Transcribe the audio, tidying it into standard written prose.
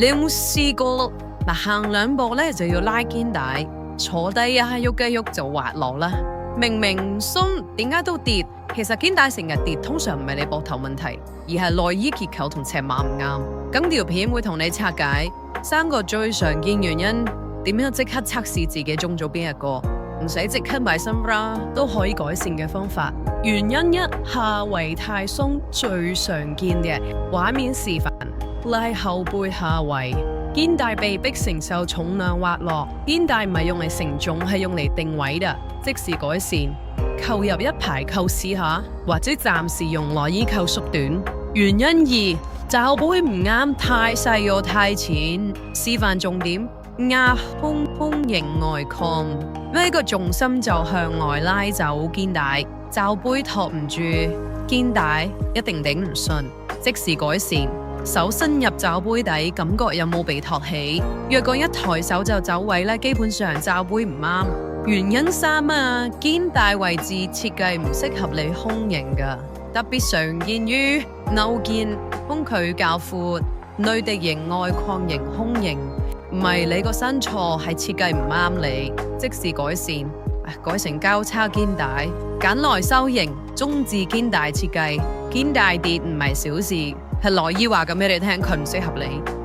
你有冇試過行兩步咧就要拉肩帶，坐低一喐一喐就滑落啦？明明唔鬆，點解都跌？其實肩帶成日跌，通常唔係你膊頭問題，而係內衣結構同尺碼唔啱。咁條片會同你拆解3個最常見原因，點樣即刻測試自己中咗邊一個，唔使即刻買新 bra 都可以改善嘅方法。原因1：下圍太鬆，最常見嘅畫面示範，拉後背下圍，肩帶被迫承受重量滑落，肩帶唔係用嚟承重，係用嚟定位㗎，即時改善。扣入一排扣試下，或者暫時用內衣扣縮短。原因2：罩杯唔啱，太細又太淺。示範重點：壓胸型外擴，呢個重心就向外拉走肩帶，罩杯托唔住，肩帶一定頂唔順，即時改善。手伸入罩杯底，感覺有冇被托起？若果一抬手就走位咧，基本上罩杯唔啱。原因3：肩帶位置設計唔適合你胸型㗎，特別常見於勾肩、胸距較闊、內地型、外擴型胸型。唔係你個身錯，係設計唔啱你，即時改善。改成交叉肩帶，揀內收型，中置肩帶設計。肩帶跌唔係小事，係內衣話咁俾你聽，佢唔適合你。